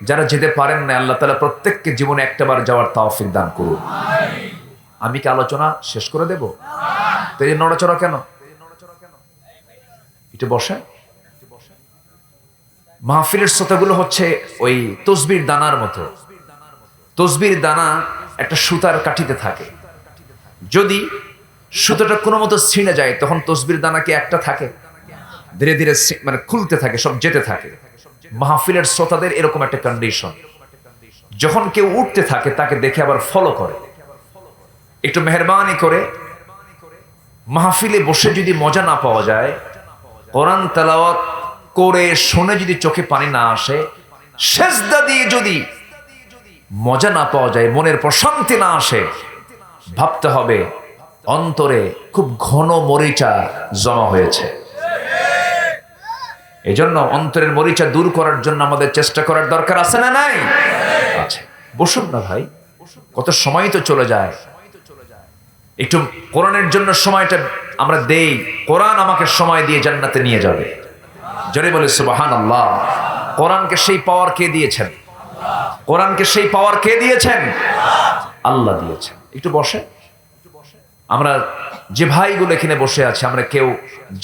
যারা যেতে পারেন না, আল্লাহ তাআলা প্রত্যেককে জীবনে একটাবার যাওয়ার তৌফিক দান করুন। আমি কি আলোচনা শেষ করে দেব? তো এই নড়াচড়া কেন? একটু বসেন। মাহফিলের শ্রোতাগুলো হচ্ছে ওই তসবির দানার মতো। তসবির দানা একটা সুতার কাঠিতে থাকে, যদি সুতোটা কোনো মতো ছিঁড়ে যায় তখন তসবির দানা কি একটা থাকে? ধীরে ধীরে মানে খুলতে থাকে, সব যেতে থাকে। মাহফিলের শ্রোতাদের এরকম একটা কন্ডিশন, যখন কেউ উঠতে থাকে তাকে দেখে আবার ফলো করে। একটু মেহরবানি করে মাহফিলে বসে যদি মজা না পাওয়া যায়, কোরআন তেলাওয়াত করে শুনে যদি চোখে পানি না আসে, সেজদা দিয়ে যদি মজা না পাওয়া যায়, মনের প্রশান্তি না আসে, ভাবতে হবে অন্তরে খুব ঘন মরিচা জমা হয়েছে। এই জন্য অন্তরের মরিচা দূর করার জন্য আমাদের চেষ্টা করার দরকার আছে না নাই? আছে। বসুন না ভাই, কত সময় তো চলে যায়। একটু কোরআনের জন্য সময়টা আমরা দেই, কোরআন আমাকে সময় দিয়ে জান্নাতে নিয়ে যাবে। জোরে বলে সুবহানাল্লাহ। কোরআনকে সেই পাওয়ার কে দিয়েছেন? কোরআনকে সেই পাওয়ার কে দিয়েছেন? আল্লাহ দিয়েছেন। একটু বসে। আমরা যে ভাইগুলো এখানে বসে আছে, আমরা কেউ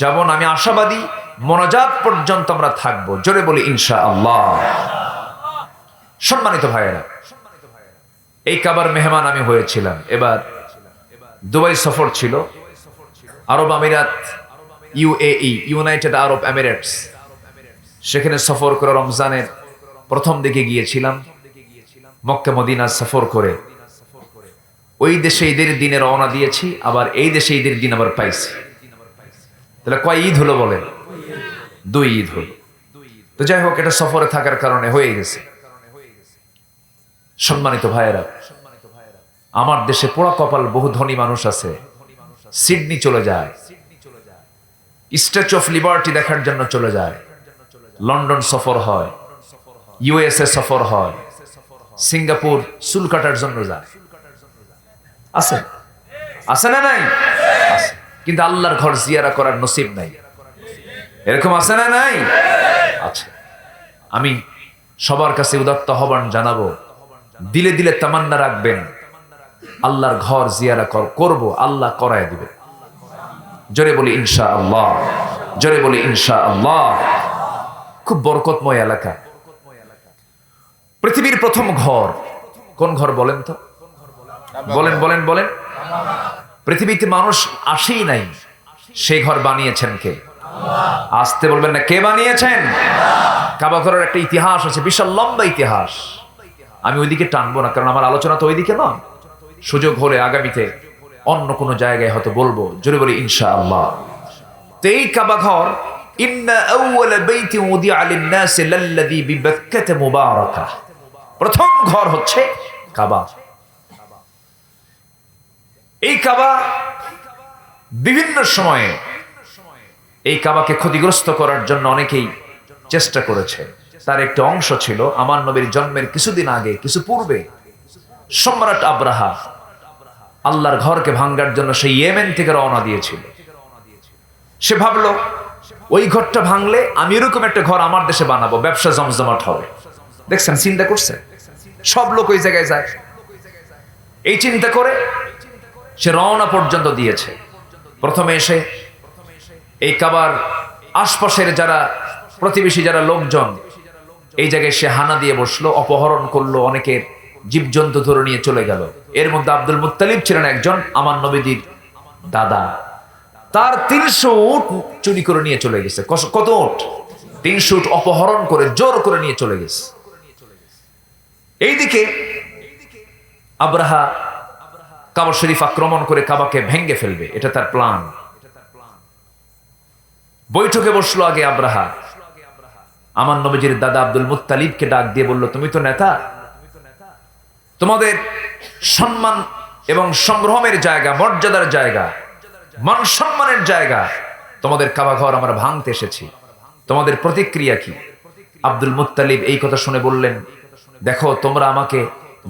যাব না। আমি আশাবাদী মোনাজাত পর্যন্ত আমরা থাকবো। জোরে বলি ইনশাআল্লাহ। সম্মানিত ভাইয়েরা, এই কাবার মেহমান আমি হয়েছিলাম। এবার দুবাই সফর ছিল, আরব আমিরাত, ইউএই, ইউনাইটেড আরব এমিরেটস। সেখানে সফর করে রমজানের প্রথম দিকে গিয়েছিলাম। মক্কা মদিনা সফর করে ওই দেশে ঈদের দিনে রওনা দিয়েছি, আবার এই দেশে ঈদের দিন আবার পাইছি। তাহলে কয় ঈদ হলো বলেন? 2 ঈদ হলো। তো যাই হোক, এটা সফরে থাকার কারণে হয়ে গেছে। সম্মানিত ভাইয়েরা, আমার দেশে পোড়া কপাল বহু ধনী মানুষ আছে, সিডনি চলে যায়, স্ট্যাচু অফ লিবার্টি দেখার জন্য চলে যায়, লন্ডন সফর হয়, ইউএসএ সফর হয়, সিঙ্গাপুর চুল কাটার জন্য যায়। আছে আছে না নাই? আছে। কিন্তু আল্লাহর ঘর জিয়ারা করার নসিব নাই। এরকম আছে না নাই? আছে। আমি সবার কাছে উদাত্ত আহ্বান জানাবো, দিলে দিলে তামান্না রাখবেন, আল্লাহর ঘর জিয়ারা করব, আল্লাহ করায় দিবে। জোরে বলি ইনশাআল্লাহ। জোরে বলি ইনশাআল্লাহ। খুব বরকতময় এলাকা। পৃথিবীর প্রথম ঘর কোন ঘর বলেন তো? বলেন বলেন বলেন। পৃথিবীতে মানুষ আসেই নাই, সেই ঘর বানিয়েছেন কে? আসতে বলবেন না, কে বানিয়েছেন? কাবা ঘরের একটা ইতিহাস আছে, বিশাল লম্বা ইতিহাস। আমি ওইদিকে টানবো না, কারণ আমার আলোচনা তো ওইদিকে নয়। সুযোগ হলে আগামীতে অন্য কোনো জায়গায় হয়তো বলবো। জোরে বলি ইনশাআল্লাহ। তো এই কাবা ঘর, ইন্না আউওয়ালা বাইতিন উদিআ লিন-নাস লাল্লাযী বিবাক্কাতা মুবারাকা, প্রথম ঘর হচ্ছে কাবা। এই কাবা বিভিন্ন সময়ে এই কাবাকে ক্ষতিগ্রস্ত করার জন্য অনেকেই চেষ্টা করেছে। তার একটা অংশ ছিল আমার নবীর জন্মের কিছুদিন আগে, কিছু পূর্বে সম্রাট আব্রাহা আল্লাহর ঘরকে ভাঙ্গার জন্য সেই ইয়েমেন থেকে রওনা দিয়েছিল। সে ভাবলো ওই ঘরটা ভাঙলে আমি এরকম একটা ঘর আমার দেশে বানাবো, ব্যবসা জমজমাট হবে। দেখছেন, চিন্তা করছে, সব লোক ওই জায়গায় যায়। এই চিন্তা করে সে রওনা পর্যন্ত দিয়েছে। প্রথমে এসে এই কাবার আশপাশের যারা প্রতিবেশী যারা লোকজন, এই জায়গায় সে হানা দিয়ে বসলো, অপহরণ করলো, অনেকের জীবজন্তু ধরে নিয়ে চলে গেল। এর মধ্যে আব্দুল মুত্তালিব ছিলেন একজন, আমার নবীজির দাদা। তার 300 উট চুরি করে নিয়ে চলে গেছে। কত উট? 300 উট অপহরণ করে জোর করে নিয়ে চলে গেছে। এইদিকে আব্রাহা কাবা শরীফ আক্রমণ করে কাবাকে ভেঙ্গে ফেলবে, এটা তার প্ল্যান। বৈঠকে বসলো আগে আব্রাহা। আমার নবীজির দাদা আব্দুল মুত্তালিবকে ডাক দিয়ে বলল, তুমি তো নেতা, তোমাদের সম্মান এবং সম্ভ্রমের জায়গা, মর্যাদার জায়গা, মান সম্মানের জায়গা, তোমাদের কাবা ঘর আমরা ভাঙতে এসেছি, তোমাদের প্রতিক্রিয়া কি? আব্দুল মুত্তালিব এই কথা শুনে বললেন, দেখো তোমরা আমাকে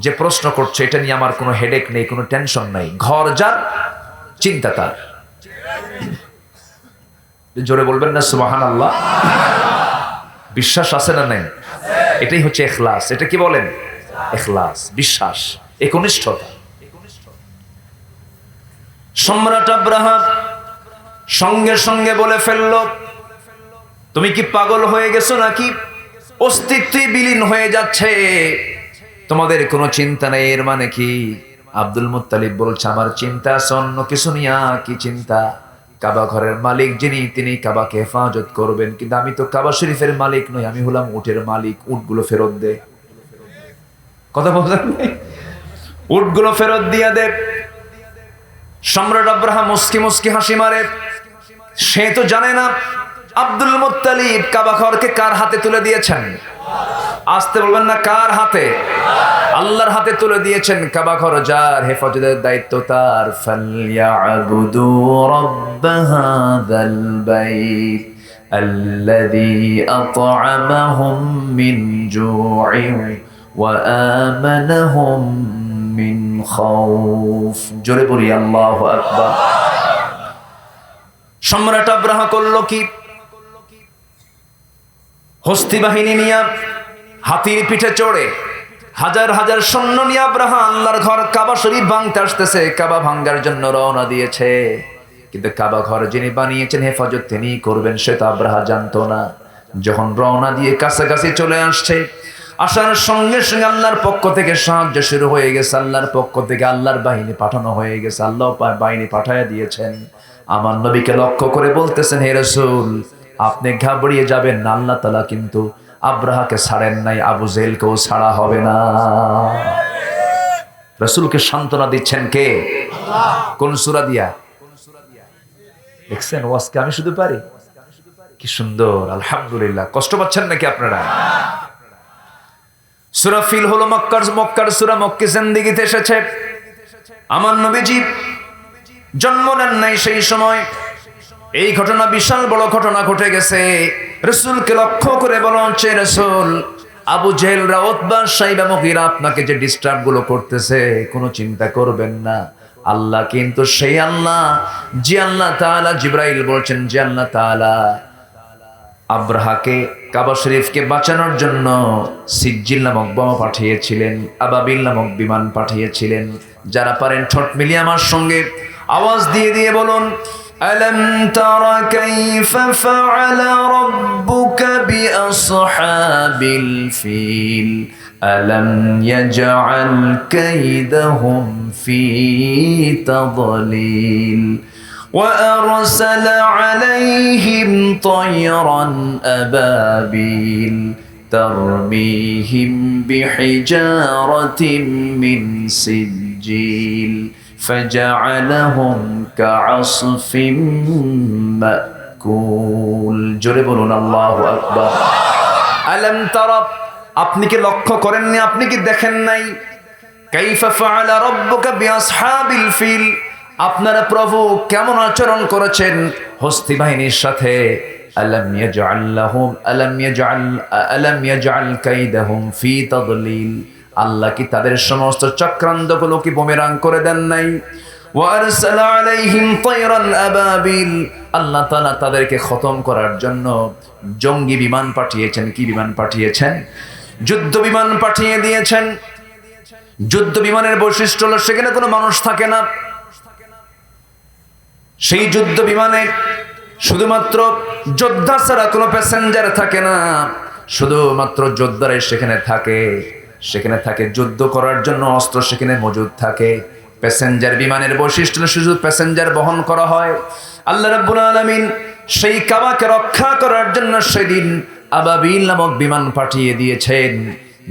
যে প্রশ্ন করছো এটা নিয়ে আমার কোনো হেডেক নেই, কোনো টেনশন নাই। ঘর যার, চিন্তা তার। জোরে বলবেন না সুবহানাল্লাহ? বিশ্বাস আছে না নেই? এটাই হচ্ছে ইখলাস। এটা কি বলেন? ইখলাস, বিশ্বাস, একনিষ্ঠতা। সম্রাট আব্রাহা সঙ্গে সঙ্গে বলে ফেলল, তুমি কি পাগল হয়ে গেছো নাকি? অস্তিত্বই বিলীন হয়ে যাচ্ছে, তোমাদের কোনো চিন্তা নেই। এর মানে কি? আব্দুল মুত্তালিব বলছে, আমার চিন্তা আছে অন্য কিছু নিয়ে। কি চিন্তা? কাবা ঘরের মালিক যিনি, তিনি কাবাকে হেফাজত করবেন, কিন্তু আমি তো কাবা শরীফের মালিক নই, আমি হলাম উটের মালিক। উটগুলো ফেরত দে। কথা বললেন, উটগুলো ফেরত দিয়া দে। সম্রাট আব্রাহা মুস্কি মুস্কি হাসি মারে। সে তো জানে না আব্দুল মুত্তালিব কাবা ঘরকে কার হাতে তুলে দিয়েছেন। আসতে বলবেন না, কার হাতে? আল্লাহর হাতে তুলে দিয়েছেন। কাবা ঘর যার, হেফাজতের দায়িত্ব তার। ফালইয়াবুদু রাব্ব হাযাল বাইত আল্লাযী আত'আমাহুম মিন জু'ইন ওয়া আমানাহুম মিন খাউফ। জোরে বলি আল্লাহু আকবার। সম্রাট আব্রাহা করল কি? হস্তি বাহিনী নিয়ে, হাতির পিঠে চড়ে, হাজার হাজার সৈন্য নিয়ে আব্রাহা আল্লাহর ঘর কাবা শরীফ ভাঙতে আসতেছে। কাবা ভাঙ্গার জন্য রওনা দিয়েছে, কিন্তু কাবা ঘর যিনি বানিয়েছেন, হেফাজত তিনি করবেন, সে তো আব্রাহা জানতো না। যখন রওনা দিয়ে কাছাকাছি চলে আসছে, আসার সঙ্গে সঙ্গে আল্লাহর পক্ষ থেকে সাহায্য শুরু হয়ে গেছে। আল্লাহর পক্ষ থেকে আল্লাহর বাহিনী পাঠানো হয়ে গেছে। আল্লাহ বাহিনী পাঠাইয়া দিয়েছেন। আমার নবীকে লক্ষ্য করে বলতেছেন, হে রাসূল, আপনি ঘাবড়িয়ে যাবেন না, আল্লাহ তাআলা কিন্তু আব্রাহাকে ছাড়েন নাই, আবু জেহেলকেও ছাড়া হবে না। রাসূলকে সান্ত্বনা দিচ্ছেন কে? আল্লাহ। কোন সূরা দিয়া? দেখছেন ওয়াজকে আমি শুধু পারি? কি সুন্দর, আলহামদুলিল্লাহ। কষ্ট পাচ্ছেন নাকি আপনারা? সূরা ফিল হলো মক্কার সূরা, মক্কি জিন্দেগিতে এসেছে। আমার নবীজি জন্ম নেন নাই সেই সময়। এই ঘটনা বিশাল বড় ঘটনা ঘটে গেছে। রাসূলকে লক্ষ্য করে বলা হচ্ছে, রাসূল, আবু জেহেলরা, উতবা, সাইবা, মুগীরা আপনাকে যে ডিস্টার্ব গুলো করতেছে, কোনো চিন্তা করবেন না। আল্লাহ কিন্তু সেই আল্লাহ, যে আল্লাহ তাআলা, জিবরাইল বলছেন, যে আল্লাহ তাআলা আব্রাহাকে কাবা শরীফকে বাঁচানোর জন্য সিজ্জিল নামক বোমা পাঠিয়েছিলেন, আবাবিল নামক বিমান পাঠিয়েছিলেন। যারা পারেন ঠোঁট মিলিয়ে আমার সঙ্গে আওয়াজ দিয়ে দিয়ে বলুন, আলম তারা কাইফা ফাআলা রাব্বুকা বিআসহাবিল ফিল আলম ইয়াজআল কাইদাহুম ফি তাদলিল وأرسل عليهم طيرا أبابيل ترميهم بحجارة من سجيل فجعلهم كعصف مأكول জোরে বলুন আল্লাহু আকবার। আলম তারা, আপনি কি লক্ষ্য করেননি, আপনি কি দেখেন নাই? কাইফা ফাআলা রাব্বুকা বিআসহাবিল ফিল, আপনারা প্রভু কেমন আচরণ করেছেন হস্তি বাহিনীর সাথে। আলাম ইয়াজআল কাইদাহুম ফি তাদলিল, আল্লাহ কি তাদের সমস্ত চক্রান্তগুলো কি বুমেরাং করে দেন নাই? ওয়া আরসালা আলাইহিম তায়রান আবাবিল, আল্লাহ তাআলা তাদেরকে খতম করার জন্য জঙ্গি বিমান পাঠিয়েছেন। কি বিমান পাঠিয়েছেন? যুদ্ধ বিমান পাঠিয়ে দিয়েছেন। যুদ্ধ বিমানের বৈশিষ্ট্য হলো সেখানে কোনো মানুষ থাকে না। সেই যুদ্ধ বিমানে শুধুমাত্র যোদ্ধা ছাড়া কোনো প্যাসেঞ্জার থাকে না, শুধুমাত্র যোদ্ধারাই সেখানে থাকে। সেখানে থাকে যুদ্ধ করার জন্য অস্ত্র সেখানে মজুদ থাকে। প্যাসেঞ্জার বিমানের বৈশিষ্ট্য শুধু প্যাসেঞ্জার বহন করা হয়। আল্লাহ রাব্বুল আলামিন সেই কাবাকে রক্ষা করার জন্য সেদিন আবাবিল নামক বিমান পাঠিয়ে দিয়েছেন।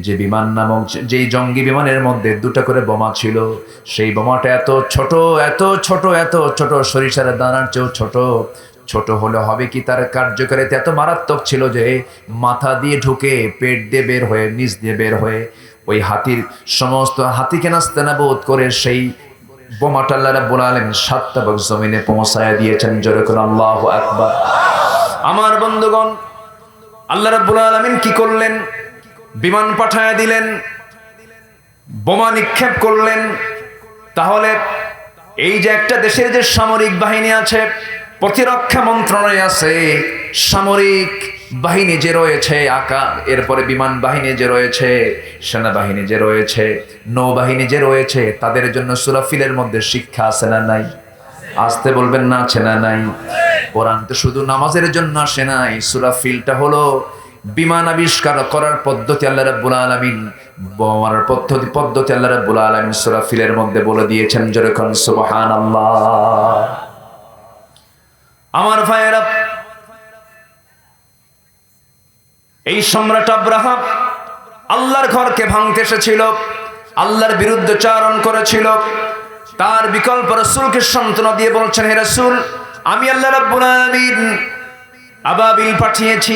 যে বিমান নামক যেই জঙ্গি বিমানের মধ্যে দুটো করে বোমা ছিল, সেই বোমাটা এত ছোট এত ছোট এত ছোট, সরিষার দানার চেয়েও ছোট। ছোট হলে হবে কি, তার কার্যকারিতা এত মারাত্মক ছিল যে মাথা দিয়ে ঢুকে পেট দিয়ে বের হয়ে নিচ দিয়ে বের হয়ে ওই হাতির সমস্ত হাতিকে নাস্তানাবুদ করে সেই বোমাটা আল্লাহ রাব্বুল আলামিন 7টা ভাগ জমিনে পৌঁছায়া দিয়েছেন। জোরে করে আল্লাহু আকবার। আমার বন্ধুগণ, আল্লাহ রাব্বুল আলামিন কি করলেন? বিমান পাঠায়া দিলেন, বোমা নিক্ষেপ করলেন। তাহলে এই যে একটা দেশের যে সামরিক বাহিনী আছে, প্রতিরক্ষা মন্ত্রণালয় আছে, সামরিক বাহিনী যে রয়েছে এরপরে বিমান বাহিনী যে রয়েছে, সেনাবাহিনী যে রয়েছে, নৌবাহিনী যে রয়েছে, তাদের জন্য সূরা ফিলের মধ্যে শিক্ষা আছে না নাই? আসতে বলবেন না, আছে না নাই? কোরআন তো শুধু নামাজের জন্য আসে নাই। সূরা ফিলটা হলো বিমান আবিষ্কার করার পদ্ধতি। আল্লাহ রাব্বুল আলামিন বোমার পদ্ধতি আল্লাহ রাব্বুল আলামিন সূরা ফিলের মধ্যে বলে দিয়েছেন। জোরে কোন সুবহানাল্লাহ। আমার ভাইয়েরা, এই সম্রাট আব্রাহা আল্লাহর ঘরকে ভাঙতে এসেছিল, আল্লাহর বিরুদ্ধে চারণ করেছিল। তার বিকল্প রাসূলকে সান্ত্বনা দিয়ে বলছেন, হে রাসূল, আমি আল্লাহ রাব্বুল আলামিন আবাবিল পাঠিয়েছি,